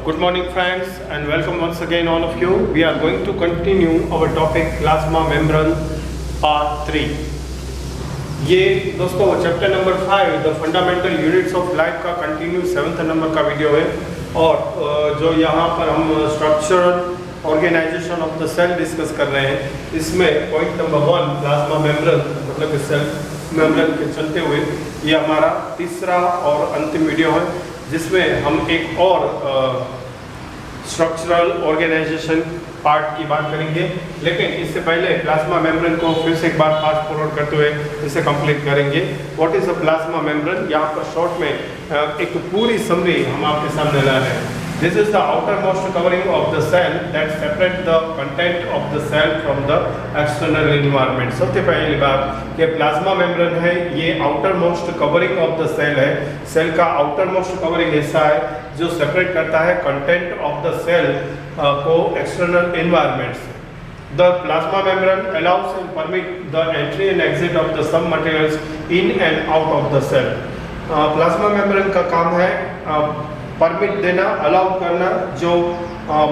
Good morning friends and welcome once again all of you. We are going to continue our topic plasma membrane part 3. ये दोस्तों chapter number 5 the fundamental units of life का continue 7th number का video है और जो यहाँ पर हम structural organisation of the cell discuss कर रहे हैं, इसमें पॉइंट नंबर 1 प्लाज्मा मेम्ब्रेन मतलब कि सेल मेम्ब्रेन के चलते हुए ये हमारा तीसरा और अंतिम वीडियो है, जिसमें हम एक और स्ट्रक्चरल ऑर्गेनाइजेशन पार्ट की बात करेंगे। लेकिन इससे पहले प्लाज्मा मेम्ब्रेन को फिर से एक बार फास्ट फॉरवर्ड करते हुए इसे कंप्लीट करेंगे। What is a plasma membrane? यहाँ पर शॉर्ट में एक पूरी समरी हम आपके सामने ला रहे हैं। This is the outermost covering of the cell that separates the content of the cell from the external environment. सबसे पहली बात कि प्लाज्मा मेम्ब्रेन है, ये outermost covering of the cell है। सेल का outermost covering हिस्सा है जो सेपरेट करता है कंटेंट ऑफ द सेल को एक्सटर्नल एनवायरनमेंट से। The plasma membrane allows and permit the entry and exit of the some materials in and out of the cell. Plasma membrane का काम है परमिट देना, अलाउ करना, जो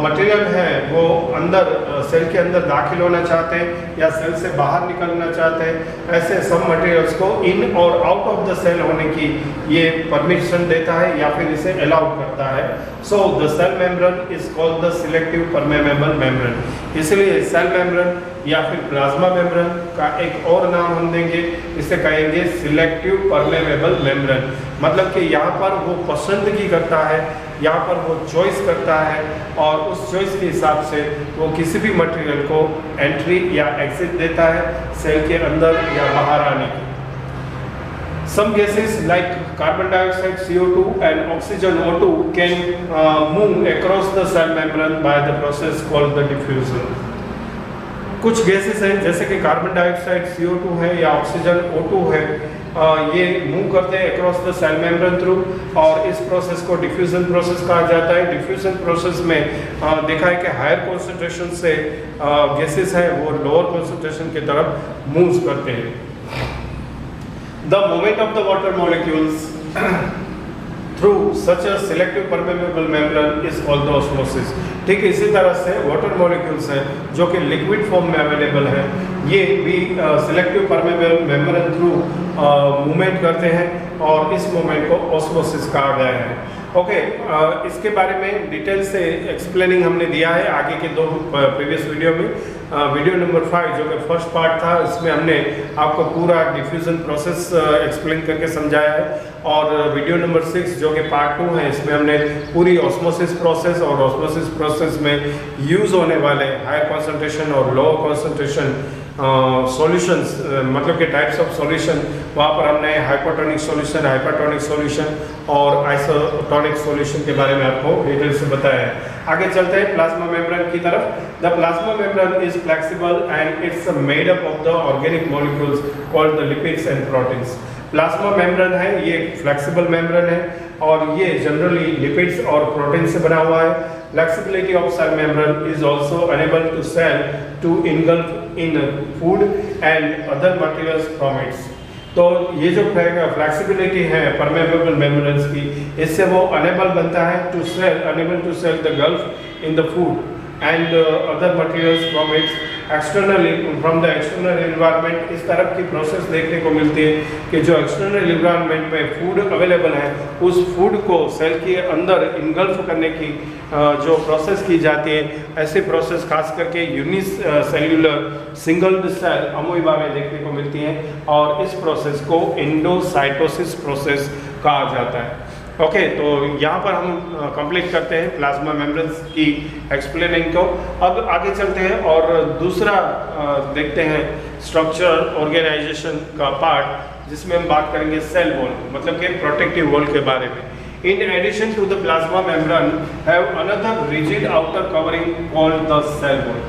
मटेरियल है वो अंदर सेल के अंदर दाखिल होना चाहते हैं या सेल से बाहर निकलना चाहते हैं, ऐसे सब मटेरियल्स को इन और आउट ऑफ द सेल होने की ये परमिशन देता है या फिर इसे अलाउ करता है। So the cell membrane is called the selective permeable membrane. इसलिए सेल मेम्ब्रेन या फिर प्लाज्मा मेम्ब्रेन का एक और नाम हम देंगे, इसे कहेंगे सिलेक्टिव परमेबल मेम्ब्रेन। मतलब कि यहाँ पर वो पसंदगी करता है, यहाँ पर वो चॉइस करता है और उस चॉइस के हिसाब से वो किसी भी मटेरियल को एंट्री या एग्जिट देता है सेल के अंदर या बाहर आने की। Some gases like carbon dioxide CO2 and oxygen O2 can move across the cell membrane by the process called the diffusion. कुछ गैसेस हैं जैसे कि कार्बन डाइऑक्साइड CO2 है या ऑक्सीजन O2 है, ये मूव करते हैं across the cell membrane through और इस प्रोसेस को डिफ्यूजन प्रोसेस कहा जाता है। डिफ्यूजन प्रोसेस में देखा है कि हायर कॉन्सेंट्रेशन से गैसेस हैं वो लोअर कॉन्सेंट्रेशन की तरफ मूव करते हैं। The moment of the water molecules through such a selective permeable membrane is called the osmosis. ठीक इसी तरह से वाटर मॉलिक्यूल्स हैं जो कि लिक्विड फॉर्म में अवेलेबल है, ये भी selective permeable membrane through movement करते हैं और इस मूवमेंट को ऑस्मोसिस कहा गया है। ओके, इसके बारे में डिटेल से एक्सप्लेनिंग हमने दिया है आगे के दो प्रीवियस वीडियो में। वीडियो नंबर 5 जो कि फर्स्ट पार्ट था, इसमें हमने आपको पूरा डिफ्यूजन प्रोसेस एक्सप्लेन करके समझाया है और वीडियो नंबर 6 जो कि पार्ट 2 है, इसमें हमने पूरी ऑस्मोसिस प्रोसेस और ऑस्मोसिस प्रोसेस में यूज़ होने वाले हाई कॉन्सेंट्रेशन और लो कॉन्सेंट्रेशन सॉल्यूशंस मतलब के टाइप्स ऑफ सॉल्यूशन, वहाँ पर हमने हाइपोटोनिक सॉल्यूशन, हाइपरटोनिक सॉल्यूशन और आइसोटोनिक सॉल्यूशन के बारे में आपको डिटेल से बताया है। आगे चलते हैं प्लाज्मा मेम्ब्रेन की तरफ। The plasma membrane is flexible and it's made up of the organic molecules called the lipids and proteins. Plasma membrane है, ये फ्लेक्सिबल मेम्ब्रेन है और ये जनरली लिपिड्स और प्रोटीन से बना हुआ है। Flexibility of cell membrane is also enable to cell to engulf in food and other materials from it. तो ये जो फ्लेक्सिबिलिटी है परमेबल मेम्ब्रेन्स की, इससे वो अनेबल बनता है to cell the gulf in the food and other materials from its externally from the external environment. इस तरह की प्रोसेस देखने को मिलती है कि जो एक्सटर्नल एनवायरनमेंट में फूड अवेलेबल है उस फूड को सेल के अंदर इनगल्फ करने की जो प्रोसेस की जाती है, ऐसी प्रोसेस खास करके यूनिस सेल्यूलर सिंगल सेल अमोइबा में देखने को मिलती है और इस प्रोसेस को एंडोसाइटोसिस प्रोसेस कहा जाता है। ओके, तो यहाँ पर हम कंप्लीट करते हैं प्लाज्मा मेम्ब्रेन्स की एक्सप्लेनिंग को। अब आगे चलते हैं और दूसरा देखते हैं स्ट्रक्चर ऑर्गेनाइजेशन का पार्ट, जिसमें हम बात करेंगे सेल वॉल मतलब कि प्रोटेक्टिव वॉल के बारे में। In addition to the plasma membrane, have another rigid outer covering called the cell wall.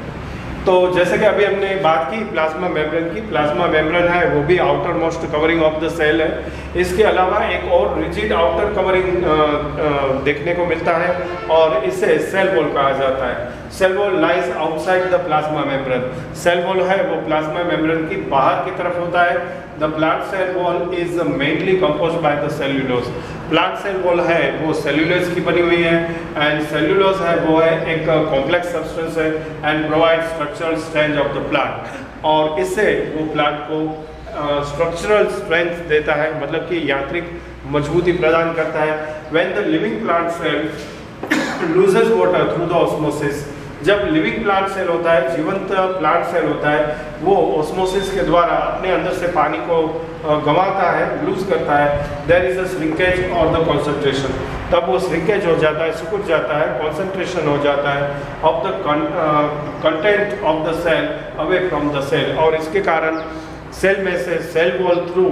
तो जैसे कि अभी हमने बात की प्लाज्मा मेम्ब्रेन की, प्लाज्मा मेम्ब्रेन है वो भी outermost covering of the cell है। इसके अलावा एक और रिजिड आउटर कवरिंग देखने को मिलता है और इसे सेल वॉल कहा जाता है। Cell wall lies outside the plasma membrane. Cell wall है वो प्लाज्मा मेम्ब्रेन की बाहर की तरफ होता है। The plant cell wall is mainly composed by the cellulose. Plant cell wall है वो सेल्यूलोज की बनी हुई है एंड सेल्यूलोज है वो है एक कॉम्प्लेक्स सब्सटेंस है and provide structural strength of the plant. और इससे वो प्लांट को स्ट्रक्चरल स्ट्रेंथ देता है, मतलब कि यांत्रिक मजबूती प्रदान करता है। When the living plant cell loses water through the osmosis, जब लिविंग प्लांट सेल होता है, जीवंत प्लांट सेल होता है, वो ऑस्मोसिस के द्वारा अपने अंदर से पानी को गंवाता है, लूज करता है। देयर इज अ श्रिंकेज और द कॉन्सेंट्रेशन, तब वो श्रिंकेज हो जाता है, सिकुड़ जाता है, कॉन्सेंट्रेशन हो जाता है of the content of the cell away from the cell. और इसके कारण सेल में से सेल वॉल थ्रू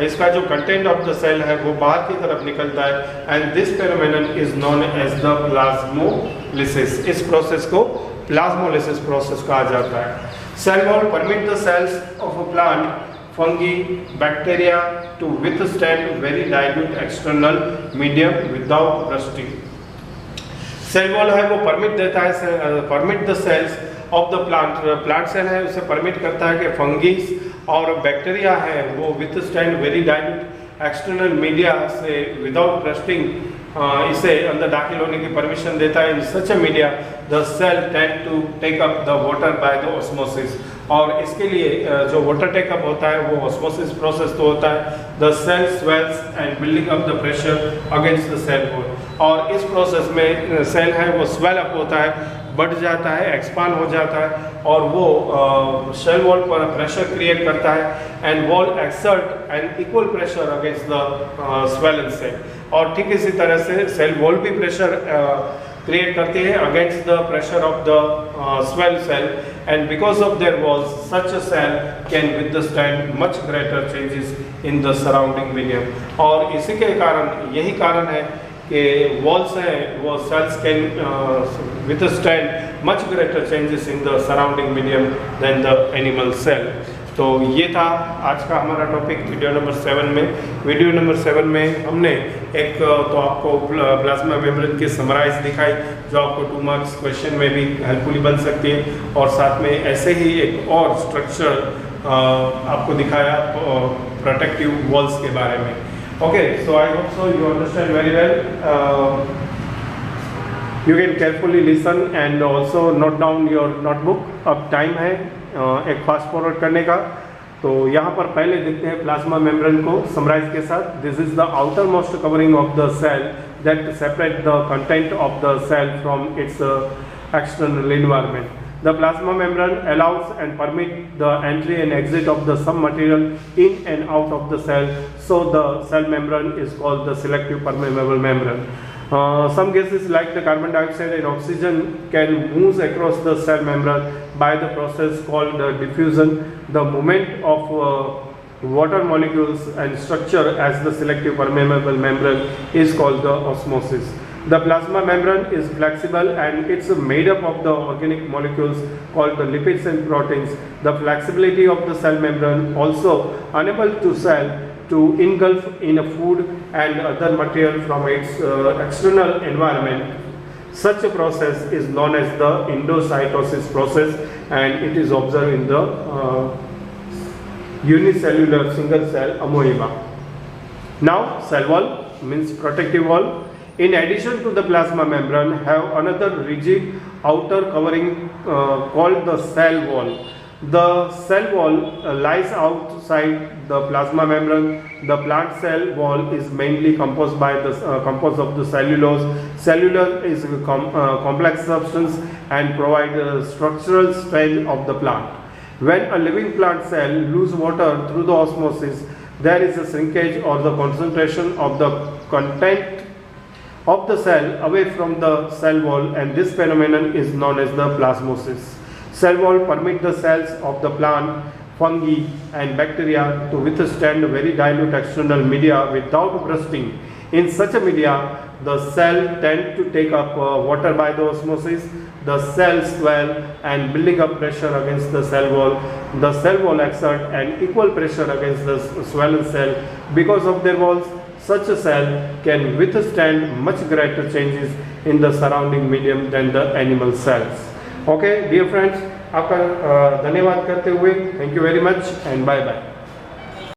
इसका जो कंटेंट ऑफ द सेल है वो बाहर की तरफ निकलता है and this phenomenon is known as the plasmolysis. इस प्रोसेस को प्लाज्मोलिसिस प्रोसेस कहा जाता है। Cell wall permit the cells of a plant, fungi, bacteria to withstand very dilute external medium without rusting. Cell wall है वो permit देता है, permit the cells of the plant, plant cell है उसे permit करता है कि फंगीज और बैक्टीरिया है वो withstand very dilute external media से विदाउट रस्टिंग इसे अंदर दाखिल होने की परमिशन देता है। In such a media the cell tend to take up the water by the osmosis. और इसके लिए जो वाटर टेकअप होता है वो ऑस्मोसिस प्रोसेस तो होता है। The cell swells and building up the pressure against the cell wall. और इस प्रोसेस में सेल है वो स्वेल अप होता है, बढ़ जाता है, एक्सपांड हो जाता है और वो सेल वॉल पर प्रेशर क्रिएट करता है and wall exert and equal pressure against the swollen cell. और ठीक इसी तरह से सेल वॉल भी प्रेशर क्रिएट करती है against the pressure of the swell cell and because of their walls such a cell can withstand much greater changes in the surrounding medium. और इसी के कारण, यही कारण है कि वॉल्स हैं वो cells can withstand much greater changes in the surrounding medium than the animal cell. तो ये था आज का हमारा टॉपिक वीडियो नंबर 7 में। वीडियो नंबर 7 में हमने एक तो आपको प्लाज्मा मेम्ब्रेन की समराइज दिखाई जो आपको 2 मार्क्स क्वेश्चन में भी हेल्पफुली बन सकती है और साथ में ऐसे ही एक और स्ट्रक्चर आपको दिखाया प्रोटेक्टिव वॉल्स के बारे में। Okay, so I hope so you understand very well. You can carefully listen and also note down your notebook. अब टाइम है एक फास्ट फॉरवर्ड करने का। तो यहाँ पर पहले देखते हैं प्लाज्मा मेम्ब्रेन को समराइज के साथ। This is the outermost covering of the cell that separate the content of the cell from its external environment. The plasma membrane allows and permit the entry and exit of the some material in and out of the cell. So the cell membrane is called the selective permeable membrane. Some gases like the carbon dioxide and oxygen can move across the cell membrane by the process called diffusion. The movement of water molecules and structure as the selective permeable membrane is called the osmosis. The plasma membrane is flexible and it's made up of the organic molecules called the lipids and proteins. The flexibility of the cell membrane also enable to cell to engulf in a food and other material from its external environment. Such a process is known as the endocytosis process and it is observed in the unicellular single cell amoeba. Now cell wall means protective wall. In addition to the plasma membrane, have another rigid outer covering called the cell wall. The cell wall lies outside the plasma membrane. The plant cell wall is mainly composed of the cellulose. Cellulose is a complex substance and provide structural strength of the plant. When a living plant cell lose water through the osmosis, there is a shrinkage or the concentration of the content of the cell away from the cell wall and this phenomenon is known as the plasmosis. Cell wall permit the cells of the plant, fungi and bacteria to withstand very dilute external media without bursting. In such a media, the cell tend to take up water by the osmosis. The cells swell and building up pressure against the cell wall. The cell wall exert an equal pressure against the swollen cell. Because of their walls, such a cell can withstand much greater changes in the surrounding medium than the animal cells. Okay, dear friends, आपका धन्यवाद करते हुए thank you very much and bye bye.